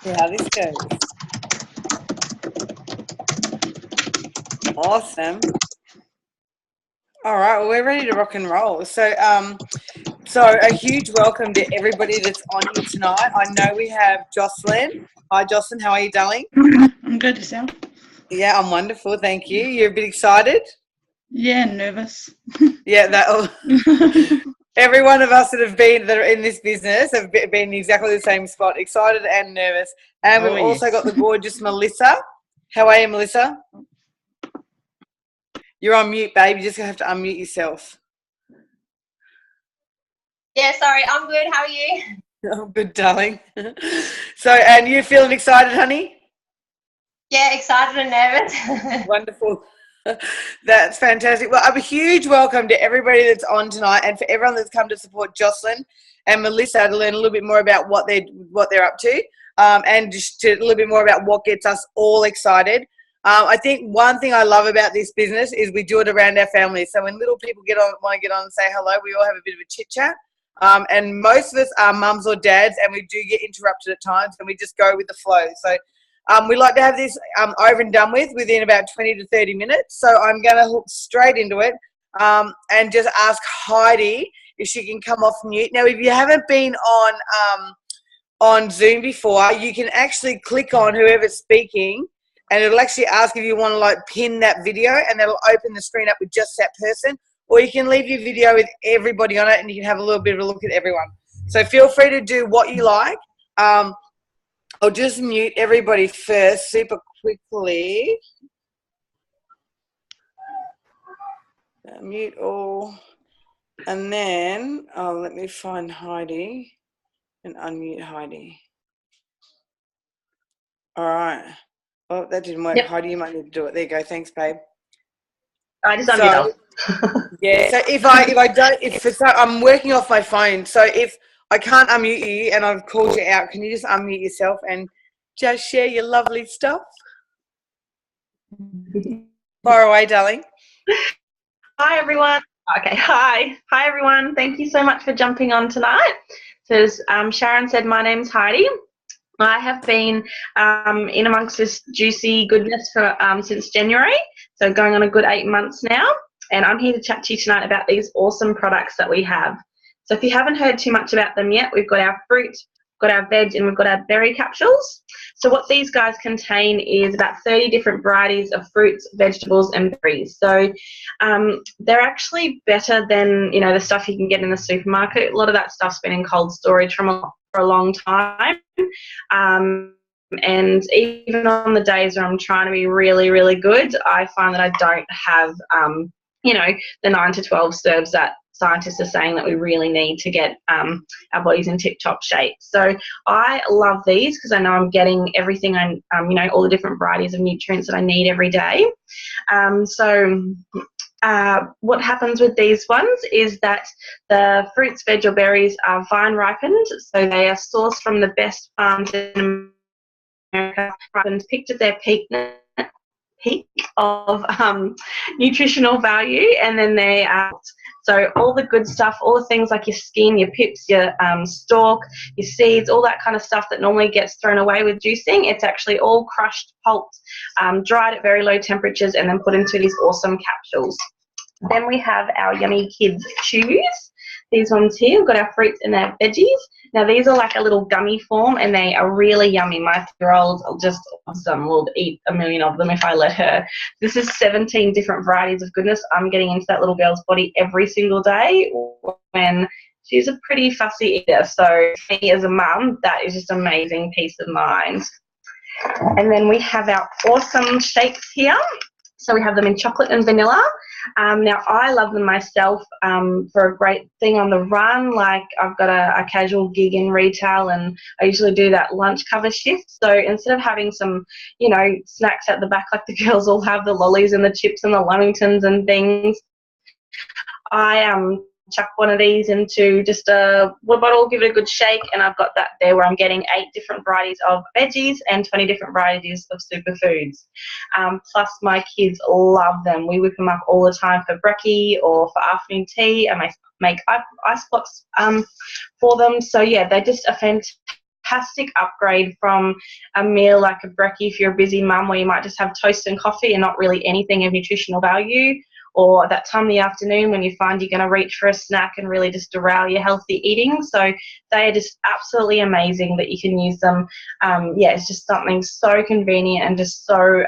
See how this goes. Awesome. All right, well, we're ready to rock and roll. So a huge welcome to everybody that's on here tonight. I know we have Jocelyn. Hi, Jocelyn. How are you, darling? I'm good, yourself? Yeah, I'm wonderful. Thank you. You're a bit excited? Yeah, nervous. Yeah, every one of us that are in this business have been in exactly the same spot, excited and nervous. And we've also got the gorgeous Melissa. How are you, Melissa? You're on mute, babe. You're just going to have to unmute yourself. Yeah, sorry. I'm good. How are you? Oh, good, darling. So, and you feeling excited, honey? Yeah, excited and nervous. Wonderful. That's fantastic. Well, a huge welcome to everybody that's on tonight and for everyone that's come to support Jocelyn and Melissa to learn a little bit more about what they're up to, and just to a little bit more about what gets us all excited. I think one thing I love about this business is we do it around our families. So when little people want to get on and say hello, we all have a bit of a chit chat. And most of us are mums or dads, and we do get interrupted at times, and we just go with the flow. So we like to have this over and done with within about 20 to 30 minutes. So I'm going to hook straight into it and just ask Heidi if she can come off mute. Now, if you haven't been on Zoom before, you can actually click on whoever's speaking, and it'll actually ask if you want to like pin that video, and it'll open the screen up with just that person. Or you can leave your video with everybody on it, and you can have a little bit of a look at everyone. So feel free to do what you like. I'll just mute everybody first super quickly. Mute all. And then let me find Heidi and unmute Heidi. All right. Oh, that didn't work. Yep. Heidi, you might need to do it. There you go. Thanks, babe. I just unmute. Yeah. So I'm working off my phone. So if I can't unmute you and I've called you out, can you just unmute yourself and just share your lovely stuff? Far away, darling. Hi, everyone. Okay, hi. Hi, everyone. Thank you so much for jumping on tonight. So as Sharon said, my name's Heidi. I have been in amongst this juicy goodness for since January, so going on a good 8 months now. And I'm here to chat to you tonight about these awesome products that we have. So if you haven't heard too much about them yet, we've got our fruit, got our veg, and we've got our berry capsules. So what these guys contain is about 30 different varieties of fruits, vegetables, and berries. So they're actually better than, you know, the stuff you can get in the supermarket. A lot of that stuff's been in cold storage for a long time. And even on the days where I'm trying to be really, really good, I find that I don't have, you know, the 9 to 12 serves that scientists are saying that we really need to get our bodies in tip-top shape. So I love these because I know I'm getting everything, you know, all the different varieties of nutrients that I need every day. What happens with these ones is that the fruits, veg, or berries are vine ripened, so they are sourced from the best farms in America, ripened, picked at their peak of nutritional value, and then they are so all the good stuff, all the things like your skin, your pips, your stalk, your seeds, all that kind of stuff that normally gets thrown away with juicing, it's actually all crushed, pulped, dried at very low temperatures, and then put into these awesome capsules. Then we have our Yummy Kids Chews. These ones here, we've got our fruits and our veggies. Now these are like a little gummy form, and they are really yummy. My 3-year-old just awesome, will eat a million of them if I let her. This is 17 different varieties of goodness I'm getting into that little girl's body every single day when she's a pretty fussy eater. So me as a mum, that is just amazing peace of mind. And then we have our awesome shakes here. So we have them in chocolate and vanilla. Now I love them myself for a great thing on the run. Like I've got a casual gig in retail, and I usually do that lunch cover shift. So instead of having some, you know, snacks at the back like the girls all have, the lollies and the chips and the Lamingtons and things, I chuck one of these into just a water bottle, give it a good shake, and I've got that there where I'm getting 8 different varieties of veggies and 20 different varieties of superfoods. Plus my kids love them. We whip them up all the time for brekkie or for afternoon tea, and I make ice blocks for them. So yeah, they're just a fantastic fantastic upgrade from a meal like a brekkie if you're a busy mum where you might just have toast and coffee and not really anything of nutritional value, or that time in the afternoon when you find you're going to reach for a snack and really just derail your healthy eating. So they are just absolutely amazing that you can use them. It's just something so convenient and just so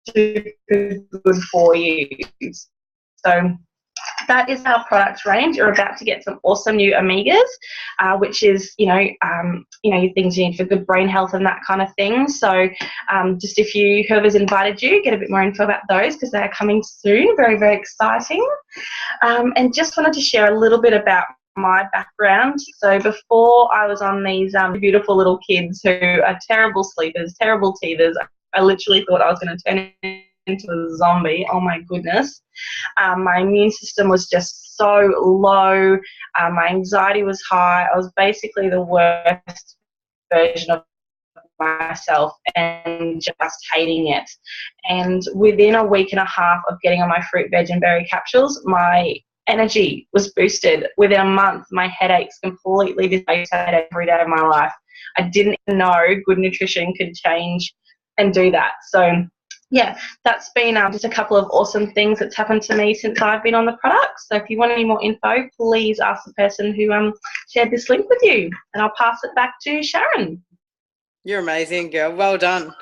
super good for you. So that is our product range. You're about to get some awesome new omegas, which is, your things you need for good brain health and that kind of thing. So just whoever's invited you, get a bit more info about those because they're coming soon. Very, very exciting. And just wanted to share a little bit about my background. So before I was on these beautiful little kids who are terrible sleepers, terrible teethers, I literally thought I was going to turn into a zombie. Oh my goodness. My immune system was just so low. My anxiety was high. I was basically the worst version of myself and just hating it. And within a week and a half of getting on my fruit, veg and berry capsules, my energy was boosted. Within a month, my headaches completely dissipated every day of my life. I didn't know good nutrition could change and do that. So yeah, that's been just a couple of awesome things that's happened to me since I've been on the product. So if you want any more info, please ask the person who shared this link with you, and I'll pass it back to Sharon. You're amazing, girl. Well done.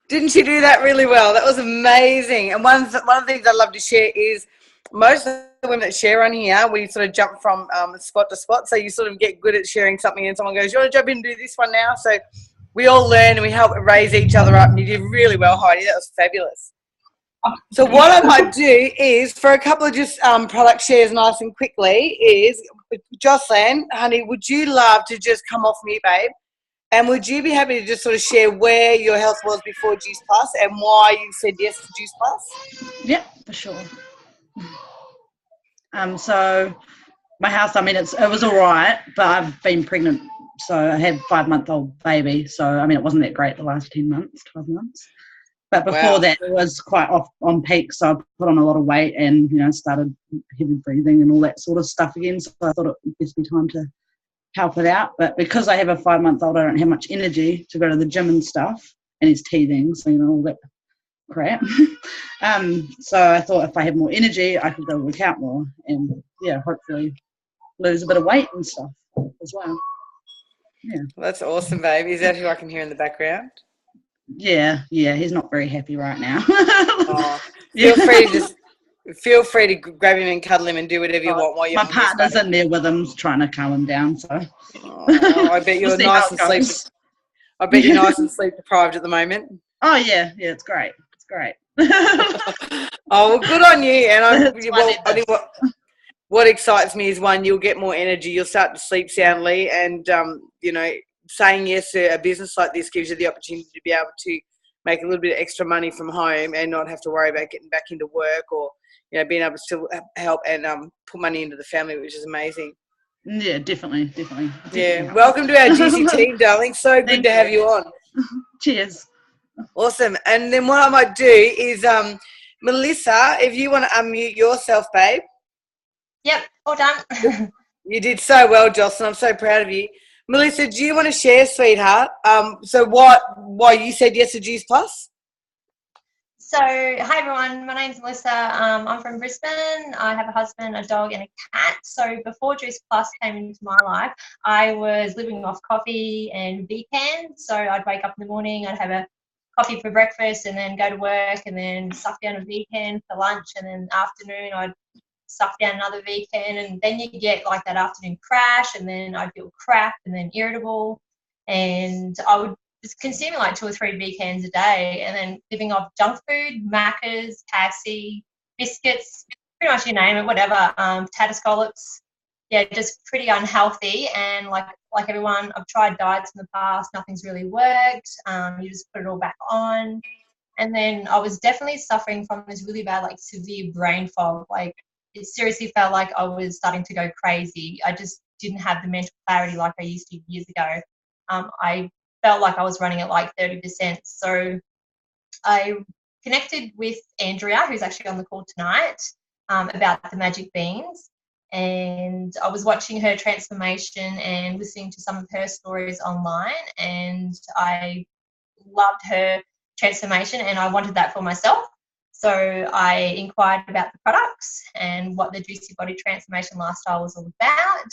Didn't you do that really well? That was amazing. And one of the things I love to share is most of the women that share on here, we sort of jump from spot to spot. So you sort of get good at sharing something and someone goes, you want to jump in and do this one now? So we all learn and we help raise each other up, and you did really well, Heidi. That was fabulous. So what I might do is, for a couple of just product shares nice and quickly, is, Jocelyn, honey, would you love to just come off mute, babe? And would you be happy to just sort of share where your health was before Juice Plus and why you said yes to Juice Plus? Yeah, for sure. So my house, it was all right, but I've been pregnant. So I had a 5-month-old baby. So, it wasn't that great the last 10 months, 12 months. But before that, it was quite off on peak. So I put on a lot of weight and, started heavy breathing and all that sort of stuff again. So I thought it would just be time to help it out. But because I have a 5-month-old, I don't have much energy to go to the gym and stuff. And he's teething, so, all that crap. So I thought if I had more energy, I could go work out more and, hopefully lose a bit of weight and stuff as well. Yeah. Well, that's awesome, baby. Is that who I can hear in the background? Yeah, he's not very happy right now. Feel free to grab him and cuddle him and do whatever you want while you're my partner's in there with him trying to calm him down. So I bet you're nice and sleep deprived at the moment. Oh yeah, it's great. It's great. Oh well, good on you. And I think what excites me is, one, you'll get more energy, you'll start to sleep soundly, and saying yes to a business like this gives you the opportunity to be able to make a little bit of extra money from home and not have to worry about getting back into work, or being able to still help and put money into the family, which is amazing. Yeah, definitely. Yeah, welcome to our juicy team, darling. So good to have you on. Cheers. Awesome. And then what I might do is, Melissa, if you want to unmute yourself, babe. Yep, all done. You did so well, Jocelyn. I'm so proud of you. Melissa, do you want to share, sweetheart? Why you said yes to Juice Plus? So, hi everyone, my name's Melissa. I'm from Brisbane. I have a husband, a dog and a cat. So before Juice Plus came into my life, I was living off coffee and V-Can. So I'd wake up in the morning, I'd have a coffee for breakfast and then go to work and then suck down a V-Can for lunch, and then afternoon I'd suck down another V-Can, and then you get like that afternoon crash, and then I'd feel crap and then irritable, and I would just consuming like 2 or 3 V-Cans a day, and then living off junk food, Macca's, KFC, biscuits, pretty much you name it, whatever, potato scallops. Yeah, just pretty unhealthy. And like everyone, I've tried diets in the past, nothing's really worked. You just put it all back on. And then I was definitely suffering from this really bad, like severe brain fog. Like it seriously felt like I was starting to go crazy. I just didn't have the mental clarity like I used to years ago. I felt like I was running at like 30%. So I connected with Andrea, who's actually on the call tonight, about the magic beans. And I was watching her transformation and listening to some of her stories online, and I loved her transformation and I wanted that for myself. So I inquired about the products and what the Juicy Body Transformation Lifestyle was all about.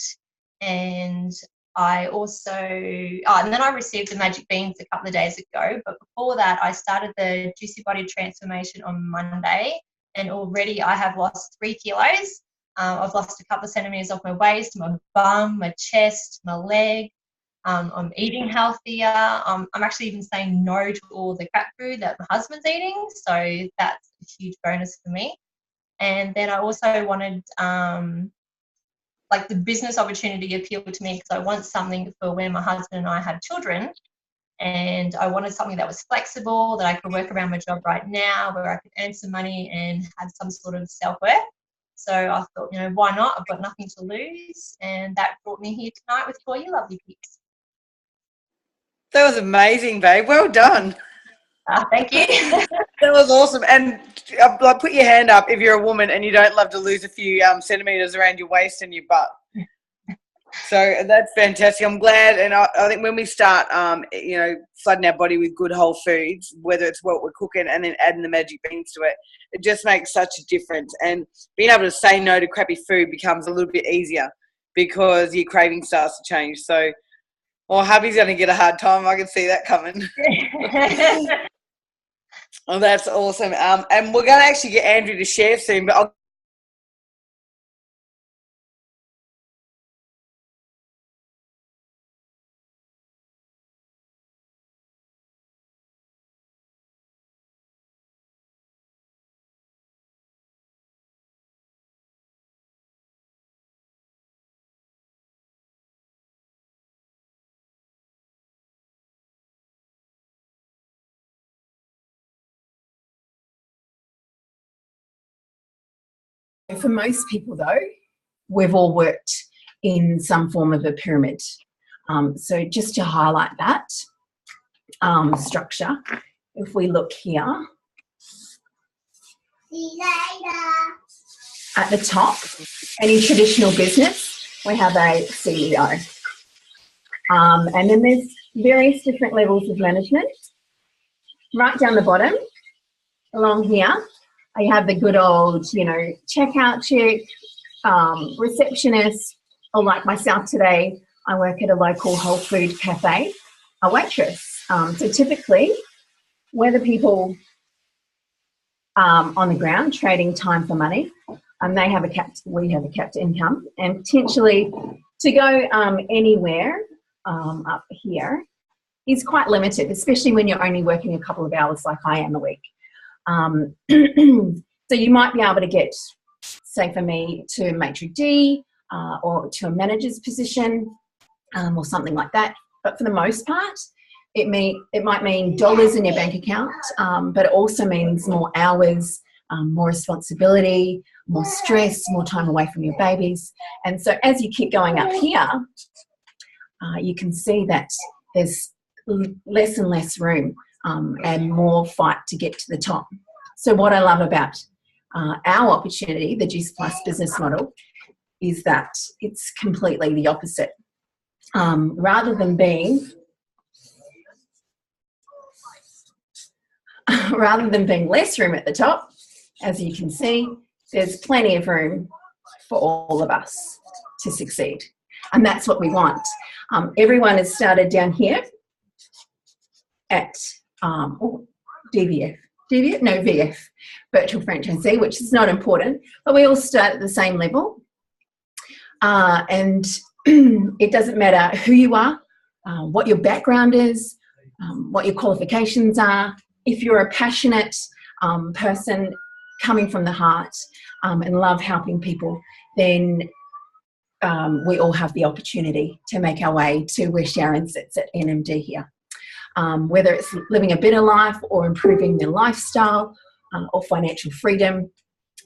And I also, and then I received the Magic Beans a couple of days ago. But before that, I started the Juicy Body Transformation on Monday, and already I have lost 3 kilos. I've lost a couple of centimetres off my waist, my bum, my chest, my leg. I'm eating healthier. I'm actually even saying no to all the crap food that my husband's eating. So that's a huge bonus for me. And then I also wanted, like, the business opportunity appealed to me because I want something for when my husband and I have children. And I wanted something that was flexible, that I could work around my job right now, where I could earn some money and have some sort of self-worth. So I thought, you know, why not? I've got nothing to lose. And that brought me here tonight with all you lovely peeps. That was amazing, babe. Well done. Thank you. That was awesome. And like, put your hand up if you're a woman and you don't love to lose a few centimetres around your waist and your butt. So that's fantastic. I'm glad. And I think when we start, you know, flooding our body with good whole foods, whether it's what we're cooking and then adding the Magic Beans to it, it just makes such a difference. And being able to say no to crappy food becomes a little bit easier because your craving starts to change. So, well, hubby's going to get a hard time. I can see that coming. Oh, that's awesome. And we're going to actually get Andrew to share soon, but For most people, though, we've all worked in some form of a pyramid. So just to highlight that structure, if we look here at the top, any traditional business, we have a CEO. And then there's various different levels of management. Right down the bottom, along here, I have the good old, you know, checkout chick, receptionist, or like myself today, I work at a local Wholefood cafe, a waitress. So typically, we're the people on the ground trading time for money, and we have a capped income, and potentially to go anywhere up here is quite limited, especially when you're only working a couple of hours like I am a week. So you might be able to get, say for me, to maitre d' or to a manager's position or something like that. But for the most part, it might mean dollars in your bank account, but it also means more hours, more responsibility, more stress, more time away from your babies. And so as you keep going up here, you can see that there's less and less room and more fight to get to the top. So what I love about our opportunity, the Juice Plus business model, is that it's completely the opposite. Rather than being less room at the top, as you can see, there's plenty of room for all of us to succeed. And that's what we want. Everyone has started down here at VF, virtual franchisee, which is not important, but we all start at the same level. And it doesn't matter who you are, what your background is, what your qualifications are. If you're a passionate person coming from the heart and love helping people, then we all have the opportunity to make our way to where Sharon sits at NMD here. Whether it's living a better life or improving their lifestyle or financial freedom,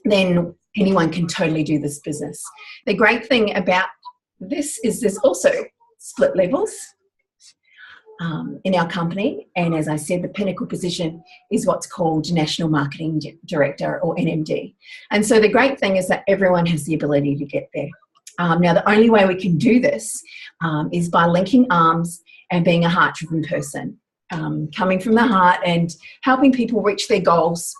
then anyone can totally do this business. The great thing about this is there's also split levels in our company, and as I said, the pinnacle position is what's called National Marketing Director, or NMD. And so the great thing is that everyone has the ability to get there. Now, the only way we can do this is by linking arms and being a heart-driven person, coming from the heart and helping people reach their goals,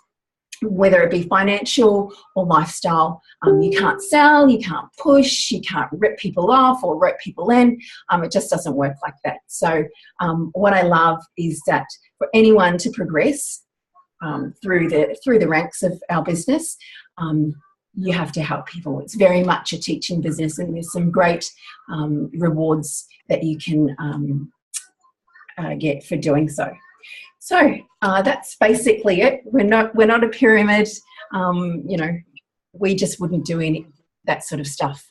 whether it be financial or lifestyle. You can't sell, you can't push, you can't rip people off or rip people in. It just doesn't work like that. So what I love is that for anyone to progress through the ranks of our business, you have to help people. It's very much a teaching business, and there's some great rewards that you can get for doing so. So that's basically it. We're not a pyramid. We just wouldn't do that sort of stuff.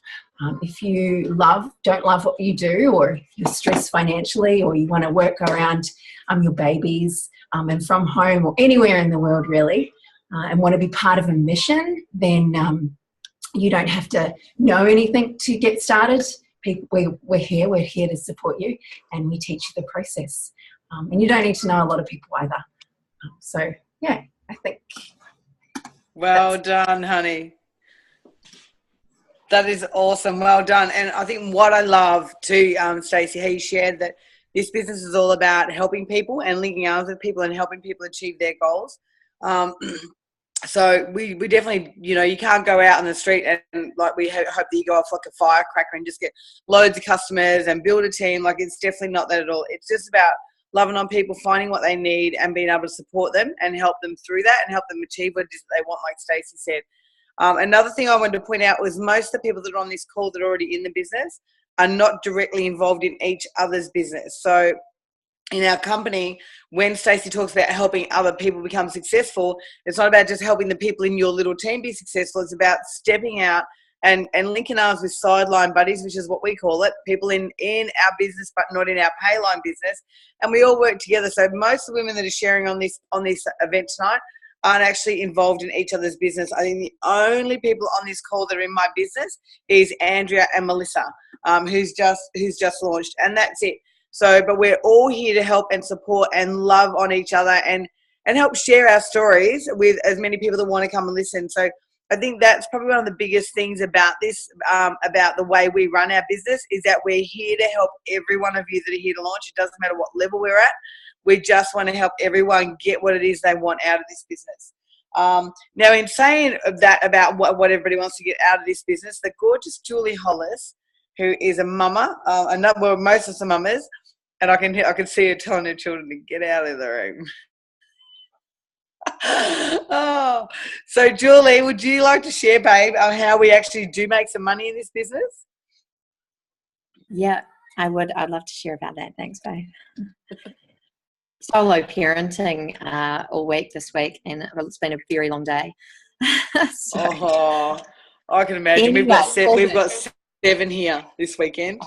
If you don't love what you do, or if you're stressed financially, or you want to work around your babies and from home or anywhere in the world really, and want to be part of a mission, then you don't have to know anything to get started. We're here to support you, and we teach you the process. And you don't need to know a lot of people either. So, yeah, I think. Well done, honey. That is awesome. Well done. And I think what I love too, Stacey, how you shared that this business is all about helping people and linking arms with people and helping people achieve their goals. So we definitely, you can't go out on the street and like we hope that you go off like a firecracker and just get loads of customers and build a team. Like, it's definitely not that at all. It's just about loving on people, finding what they need and being able to support them and help them through that and help them achieve what it is that they want, like Stacey said. Another thing I wanted to point out was most of the people that are on this call that are already in the business are not directly involved in each other's business. So in our company, when Stacey talks about helping other people become successful, it's not about just helping the people in your little team be successful. It's about stepping out and linking arms with sideline buddies, which is what we call it, people in our business but not in our payline business. And we all work together. So most of the women that are sharing on this event tonight aren't actually involved in each other's business. I think the only people on this call that are in my business is Andrea and Melissa, who's just launched, and that's it. So, but we're all here to help and support and love on each other and help share our stories with as many people that want to come and listen. So I think that's probably one of the biggest things about this, about the way we run our business, is that we're here to help every one of you that are here to launch. It doesn't matter what level we're at. We just want to help everyone get what it is they want out of this business. Now, in saying that about what everybody wants to get out of this business, the gorgeous Julie Hollis, who is a mama, most of the mamas, and I can see her telling her children to get out of the room. Oh, so Julie, would you like to share, babe, how we actually do make some money in this business? Yeah, I would. I'd love to share about that. Thanks, babe. Solo parenting all week this week, and it's been a very long day. I can imagine. Anyway, we've got 7 here this weekend.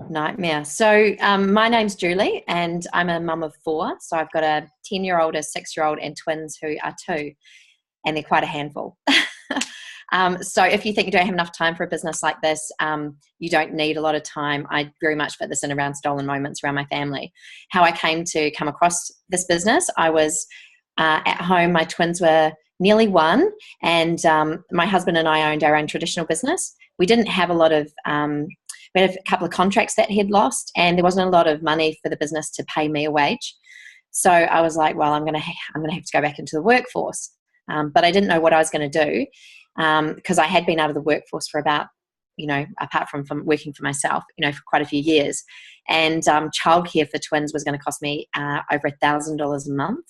Nightmare. So my name's Julie, and I'm a mum of 4. So I've got a 10-year-old, a 6-year-old, and twins who are 2, and they're quite a handful. So if you think you don't have enough time for a business like this, you don't need a lot of time. I very much fit this in around stolen moments around my family. How I came to come across this business, I was at home. My twins were nearly 1, and my husband and I owned our own traditional business. We didn't have a lot of we had a couple of contracts that he'd lost, and there wasn't a lot of money for the business to pay me a wage. So I was like, well, I'm going to have to go back into the workforce. But I didn't know what I was going to do, because I had been out of the workforce for about, apart from working for myself, for quite a few years. And childcare for twins was going to cost me over $1,000 a month,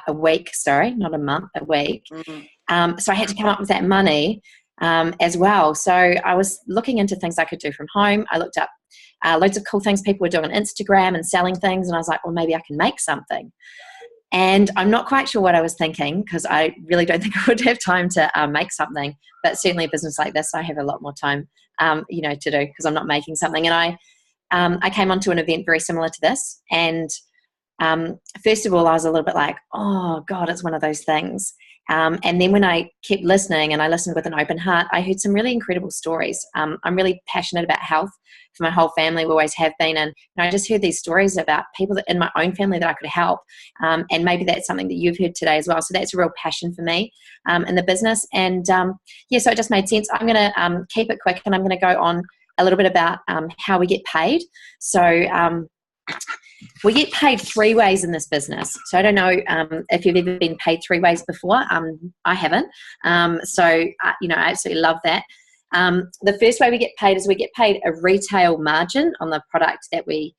a week, sorry, not a month, a week. Mm-hmm. So I had to come up with that money as well. So I was looking into things I could do from home. I looked up loads of cool things people were doing on Instagram and selling things. And I was like, well, maybe I can make something. And I'm not quite sure what I was thinking, because I really don't think I would have time to make something. But certainly a business like this, I have a lot more time, to do, because I'm not making something. And I came onto an event very similar to this. And first of all, I was a little bit like, oh, God, it's one of those things. And then when I kept listening and I listened with an open heart, I heard some really incredible stories. I'm really passionate about health for my whole family. We always have been. And I just heard these stories about people that in my own family that I could help. And maybe that's something that you've heard today as well. So that's a real passion for me in the business. And so it just made sense. I'm going to keep it quick, and I'm going to go on a little bit about how we get paid. So we get paid 3 ways in this business. So I don't know if you've ever been paid 3 ways before. I haven't. I absolutely love that. The first way we get paid is we get paid a retail margin on the product that we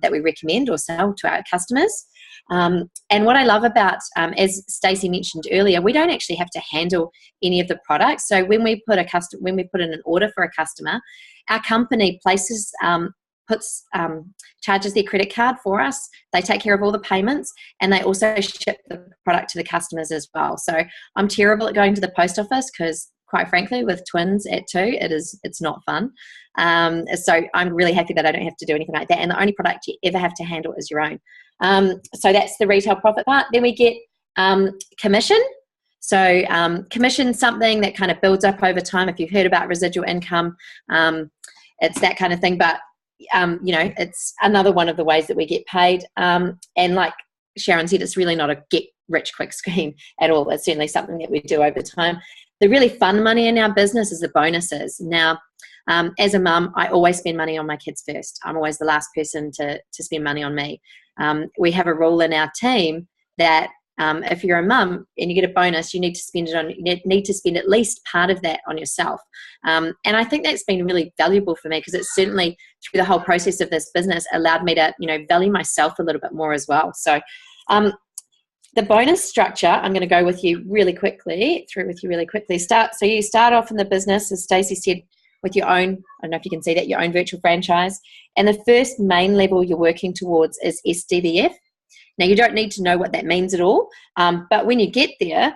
recommend or sell to our customers. And what I love about, as Stacey mentioned earlier, we don't actually have to handle any of the products. So when we put in an order for a customer, our company charges their credit card for us. They take care of all the payments, and they also ship the product to the customers as well. So I'm terrible at going to the post office because, quite frankly, with twins at 2, it's not fun. So I'm really happy that I don't have to do anything like that. And the only product you ever have to handle is your own. So that's the retail profit part. Then we get commission. So commission, something that kind of builds up over time. If you've heard about residual income, it's that kind of thing. But it's another one of the ways that we get paid. And like Sharon said, it's really not a get rich quick scheme at all. It's certainly something that we do over time. The really fun money in our business is the bonuses. Now, as a mum, I always spend money on my kids first. I'm always the last person to spend money on me. We have a rule in our team that if you're a mum and you get a bonus, you need to spend at least part of that on yourself. And I think that's been really valuable for me, because it's certainly through the whole process of this business allowed me to, value myself a little bit more as well. So the bonus structure, I'm going to go with you really quickly. So you start off in the business, as Stacey said, with your own, I don't know if you can see that, your own virtual franchise. And the first main level you're working towards is SDVF. Now, you don't need to know what that means at all, but when you get there,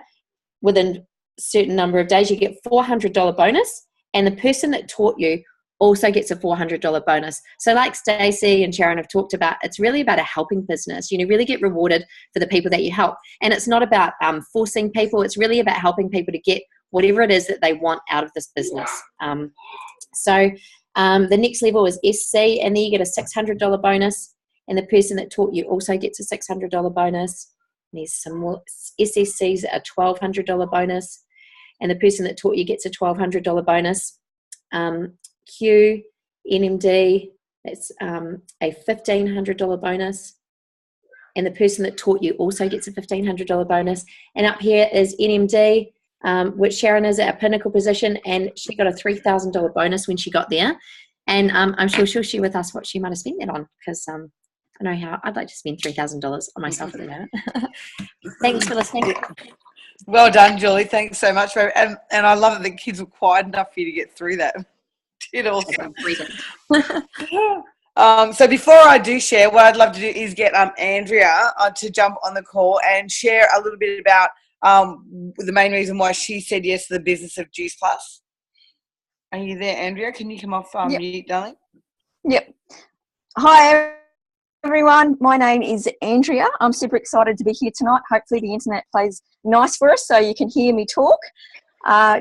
within a certain number of days, you get $400 bonus, and the person that taught you also gets a $400 bonus. So like Stacey and Sharon have talked about, it's really about a helping business. You really get rewarded for the people that you help. And it's not about forcing people. It's really about helping people to get whatever it is that they want out of this business. The next level is SC, and then you get a $600 bonus. And the person that taught you also gets a $600 bonus. And there's some more SSCs at a $1,200 bonus. And the person that taught you gets a $1,200 bonus. Q, NMD, that's a $1,500 bonus. And the person that taught you also gets a $1,500 bonus. And up here is NMD, which Sharon is at a pinnacle position, and she got a $3,000 bonus when she got there. And I'm sure she'll share with us what she might have spent that on, because I know how I'd like to spend $3,000 on myself at the moment. Thanks for listening. Well done, Julie. Thanks so much. And I love that the kids were quiet enough for you to get through that. Did awesome. So before I do share, what I'd love to do is get Andrea to jump on the call and share a little bit about the main reason why she said yes to the business of Juice Plus. Are you there, Andrea? Can you come off mute, darling? Yep. Hi, everyone. My name is Andrea. I'm super excited to be here tonight. Hopefully the internet plays nice for us so you can hear me talk.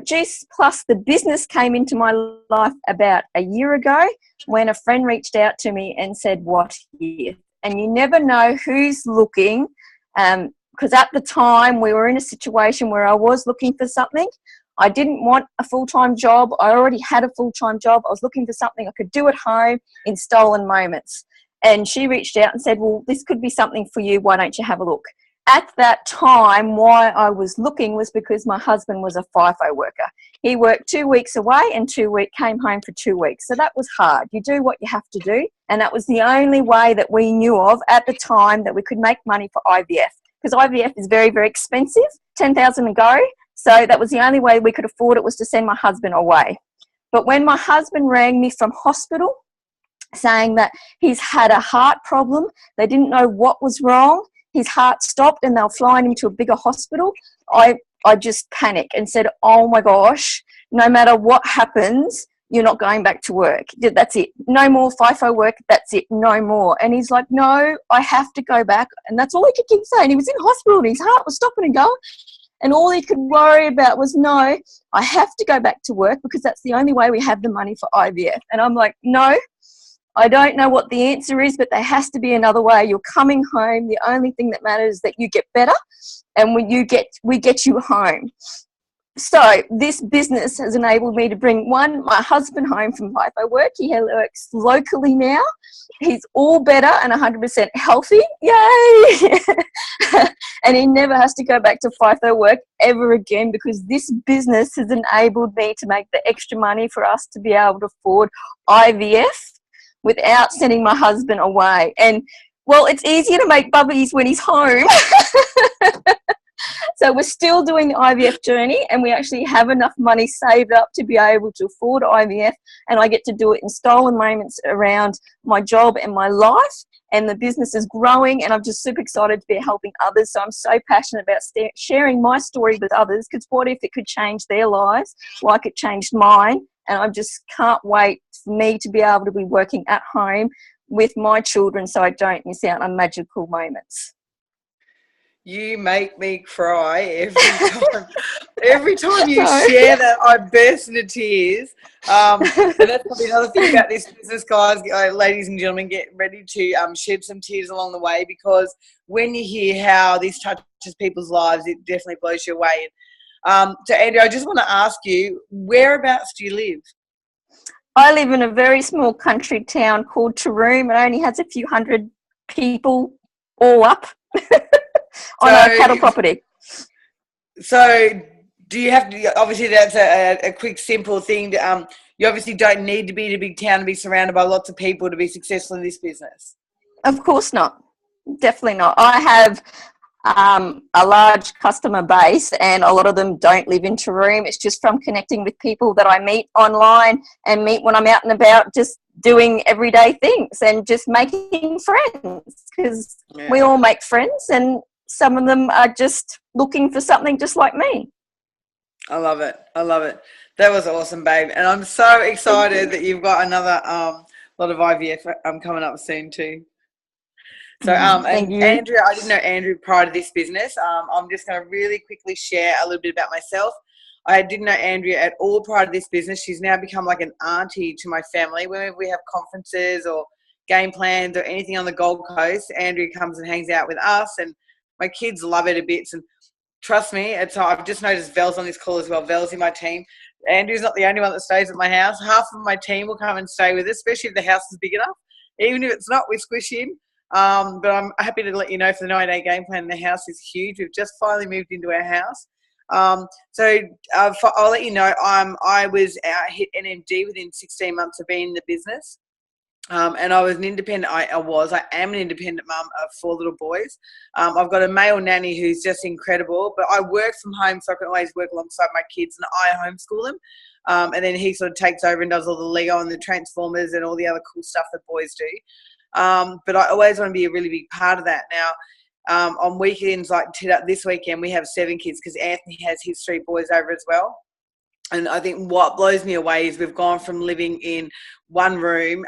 Juice Plus, the business, came into my life about a year ago when a friend reached out to me and said, what if? And you never know who's looking, because at the time we were in a situation where I was looking for something. I didn't want a full-time job. I already had a full-time job. I was looking for something I could do at home in stolen moments. And she reached out and said, well, this could be something for you. Why don't you have a look? At that time, why I was looking was because my husband was a FIFO worker. He worked 2 weeks away and came home for 2 weeks. So that was hard. You do what you have to do. And that was the only way that we knew of at the time that we could make money for IVF. Because IVF is very, very expensive, $10,000 a go. So that was the only way we could afford it, was to send my husband away. But when my husband rang me from hospital saying that he's had a heart problem, they didn't know what was wrong, his heart stopped and they were flying him to a bigger hospital, I just panicked and said, oh my gosh, no matter what happens, you're not going back to work. That's it. No more FIFO work. That's it. No more. And he's like, no, I have to go back. And that's all he could keep saying. He was in hospital and his heart was stopping and going. And all he could worry about was, no, I have to go back to work because that's the only way we have the money for IVF. And I'm like, no, I don't know what the answer is, but there has to be another way. You're coming home. The only thing that matters is that you get better, and when we get you home. So this business has enabled me to bring my husband home from FIFO work. He works locally now. He's all better and 100% healthy. Yay! And he never has to go back to FIFO work ever again, because this business has enabled me to make the extra money for us to be able to afford IVF without sending my husband away. And, well, it's easier to make bubbies when he's home. So we're still doing the IVF journey, and we actually have enough money saved up to be able to afford IVF, and I get to do it in stolen moments around my job and my life, and the business is growing, and I'm just super excited to be helping others. So I'm so passionate about sharing my story with others, because what if it could change their lives like it changed mine? And I just can't wait for me to be able to be working at home with my children so I don't miss out on magical moments. You make me cry every time. Every time you share that, I burst into tears. And that's probably another thing about this business, guys. Ladies and gentlemen, get ready to shed some tears along the way, because when you hear how this touches people's lives, it definitely blows you away. So, Andrea, I just want to ask you, whereabouts do you live? I live in a very small country town called Taroom. It only has a few hundred people all up. On a cattle property. So do you have to, obviously that's a quick, simple thing. You obviously don't need to be in a big town to be surrounded by lots of people to be successful in this business. Of course not. Definitely not. I have a large customer base, and a lot of them don't live in Taroom. It's just from connecting with people that I meet online and meet when I'm out and about, just doing everyday things and just making friends, because we all make friends, and some of them are just looking for something just like me. I love it. I love it. That was awesome, babe. And I'm so excited that you've got another lot of IVF coming up soon too. So, and Andrea, I didn't know Andrea prior to this business. I'm just going to really quickly share a little bit about myself. I didn't know Andrea at all prior to this business. She's now become like an auntie to my family. Whenever we have conferences or game plans or anything on the Gold Coast, Andrea comes and hangs out with us, and my kids love it a bit. And trust me, I've just noticed Vel's on this call as well. Vel's in my team. Andrew's not the only one that stays at my house. Half of my team will come and stay with us, especially if the house is big enough. Even if it's not, we squish in. But I'm happy to let you know, for the 9-day game plan, the house is huge. We've just finally moved into our house. So I'll let you know, I was hit NMD within 16 months of being in the business. And I was an independent, I am an independent mum of 4 little boys. I've got a male nanny who's just incredible, but I work from home, so I can always work alongside my kids, and I homeschool them. And then he sort of takes over and does all the Lego and the Transformers and all the other cool stuff that boys do. But I always want to be a really big part of that. Now, on weekends, like this weekend, we have 7 kids, because Anthony has his 3 boys over as well. And I think what blows me away is we've gone from living in one room,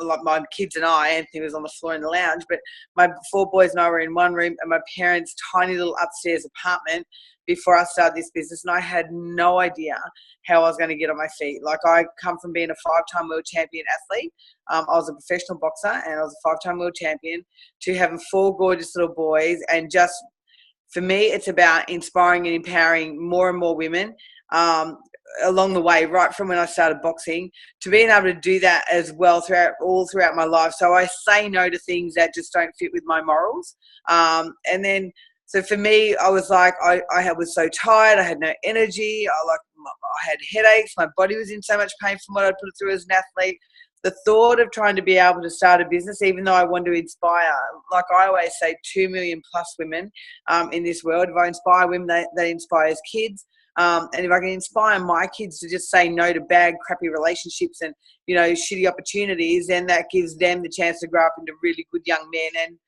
like my kids and I, Anthony was on the floor in the lounge, but my 4 boys and I were in one room, and my parents' tiny little upstairs apartment before I started this business. And I had no idea how I was going to get on my feet. Like, I come from being a 5-time world champion athlete. I was a professional boxer, and I was a 5-time world champion, to having 4 gorgeous little boys. And just, for me, it's about inspiring and empowering more and more women along the way, right from when I started boxing, to being able to do that as well throughout my life. So I say no to things that just don't fit with my morals. And then, so for me, I was like, I was so tired. I had no energy. I had headaches. My body was in so much pain from what I put through as an athlete. The thought of trying to be able to start a business, even though I want to inspire, like I always say, 2 million plus women in this world. If I inspire women, that inspires kids. And if I can inspire my kids to just say no to bad, crappy relationships and, shitty opportunities, then that gives them the chance to grow up into really good young men. And,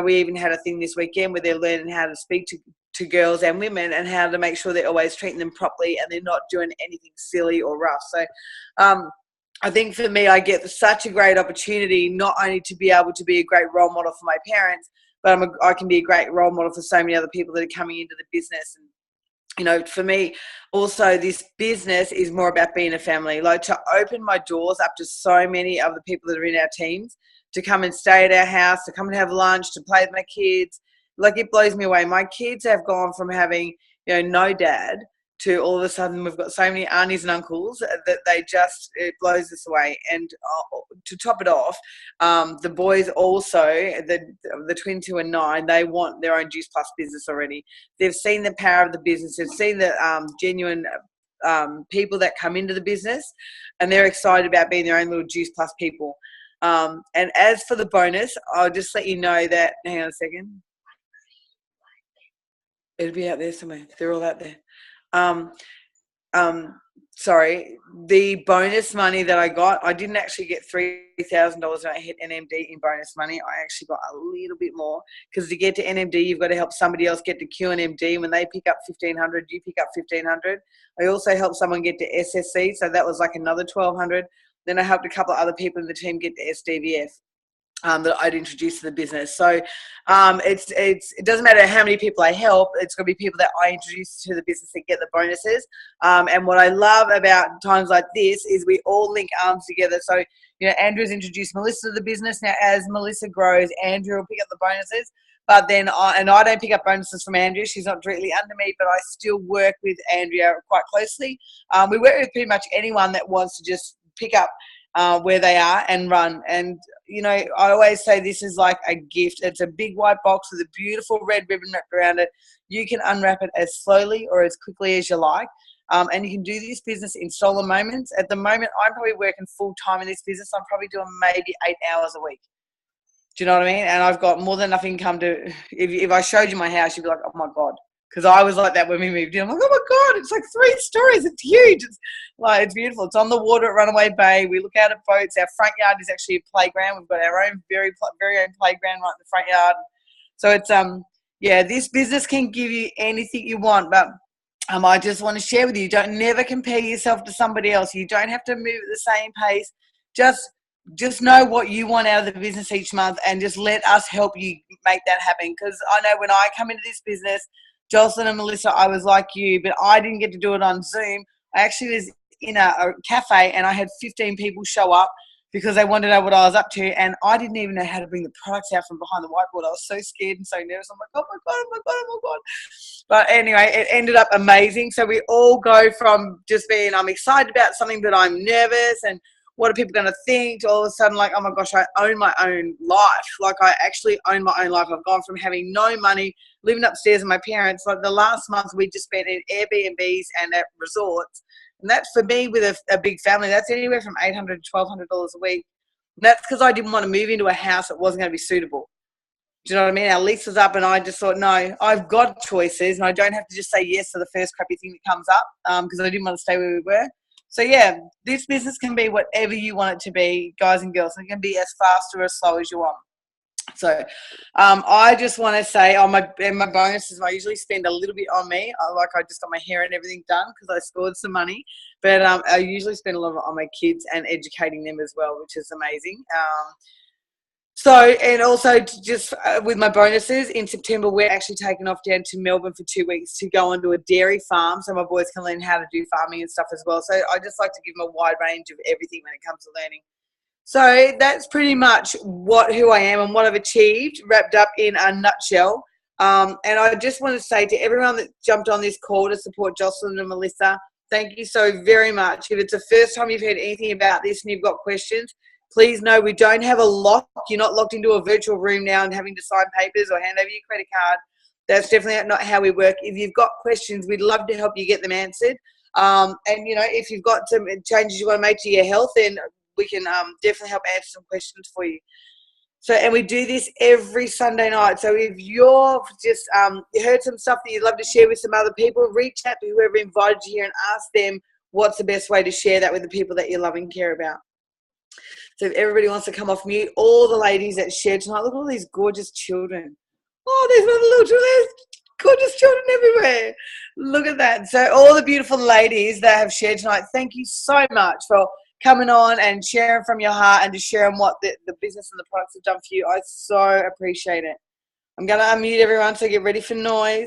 we even had a thing this weekend where they're learning how to speak to girls and women, and how to make sure they're always treating them properly and they're not doing anything silly or rough. So I think for me, I get such a great opportunity not only to be able to be a great role model for my parents, but I can be a great role model for so many other people that are coming into the business. And you know, for me, also this business is more about being a family. Like, to open my doors up to so many of the people that are in our teams to come and stay at our house, to come and have lunch, to play with my kids. Like, it blows me away. My kids have gone from having, you know, no dad to all of a sudden we've got so many aunties and uncles that it blows us away. And to top it off, the boys also, the twins who are 9, they want their own Juice Plus business already. They've seen the power of the business. They've seen the genuine people that come into the business, and they're excited about being their own little Juice Plus people. And as for the bonus, I'll just let you know that, hang on a second. It'll be out there somewhere. They're all out there. Sorry, the bonus money that I got, I didn't actually get $3,000 when I hit NMD in bonus money. I actually got a little bit more, because to get to NMD, you've got to help somebody else get to QNMD. When they pick up 1,500, you pick up 1,500. I also helped someone get to SSC, so that was like another 1,200. Then I helped a couple of other people in the team get to SDVF. That I'd introduced to the business. So it doesn't matter how many people I help, it's going to be people that I introduce to the business that get the bonuses. And what I love about times like this is we all link arms together. So, you know, Andrew's introduced Melissa to the business. Now, as Melissa grows, Andrew will pick up the bonuses. But then I don't pick up bonuses from Andrea. She's not directly under me, but I still work with Andrea quite closely. We work with pretty much anyone that wants to just pick up where they are and run. And, you know, I always say this is like a gift. It's a big white box with a beautiful red ribbon wrapped around it. You can unwrap it as slowly or as quickly as you like. And you can do this business in solo moments. At the moment, I'm probably working full time in this business. I'm probably doing maybe 8 hours a week. Do you know what I mean? And I've got more than enough income to, if I showed you my house, you'd be like, oh my God. Because I was like that when we moved in. I'm like, oh my God, it's like 3 stories. It's huge. It's beautiful. It's on the water at Runaway Bay. We look out at boats. Our front yard is actually a playground. We've got our own very own playground right in the front yard. So it's, this business can give you anything you want. But I just want to share with you, don't never compare yourself to somebody else. You don't have to move at the same pace. Just know what you want out of the business each month, and just let us help you make that happen. Because I know when I come into this business, Jocelyn and Melissa, I was like you, but I didn't get to do it on Zoom. I actually was in a cafe, and I had 15 people show up because they wanted to know what I was up to, and I didn't even know how to bring the products out from behind the whiteboard. I was so scared and so nervous. I'm like, oh my God, oh my God, oh my God. But anyway, it ended up amazing. So we all go from just being, I'm excited about something, but I'm nervous, and what are people going to think, to all of a sudden, like, oh my gosh, I own my own life. Like, I actually own my own life. I've gone from having no money, living upstairs with my parents. Like, the last month we just spent in Airbnbs and at resorts. And that's, for me, with a big family, that's anywhere from $800 to $1,200 a week. And that's because I didn't want to move into a house that wasn't going to be suitable. Do you know what I mean? Our lease was up, and I just thought, no, I've got choices, and I don't have to just say yes to the first crappy thing that comes up, because I didn't want to stay where we were. So, yeah, this business can be whatever you want it to be, guys and girls. It can be as fast or as slow as you want. So I just want to say on my bonuses, I usually spend a little bit on me. I just got my hair and everything done because I scored some money. But I usually spend a lot on my kids and educating them as well, which is amazing. And also just with my bonuses, in September, we're actually taking off down to Melbourne for 2 weeks to go onto a dairy farm so my boys can learn how to do farming and stuff as well. So I just like to give them a wide range of everything when it comes to learning. So that's pretty much who I am and what I've achieved, wrapped up in a nutshell. And I just want to say to everyone that jumped on this call to support Jocelyn and Melissa, thank you so very much. If it's the first time you've heard anything about this and you've got questions, please know we don't have a lock. You're not locked into a virtual room now and having to sign papers or hand over your credit card. That's definitely not how we work. If you've got questions, we'd love to help you get them answered. And, you know, if you've got some changes you want to make to your health, then we can definitely help answer some questions for you. So, and we do this every Sunday night. So if you're just you heard some stuff that you'd love to share with some other people, reach out to whoever invited you here and ask them what's the best way to share that with the people that you love and care about. So if everybody wants to come off mute, all the ladies that shared tonight, look at all these gorgeous children. Oh, there's one little children. There's gorgeous children everywhere. Look at that. So all the beautiful ladies that have shared tonight, thank you so much for coming on and sharing from your heart and just sharing what the business and the products have done for you. I so appreciate it. I'm going to unmute everyone, so get ready for noise.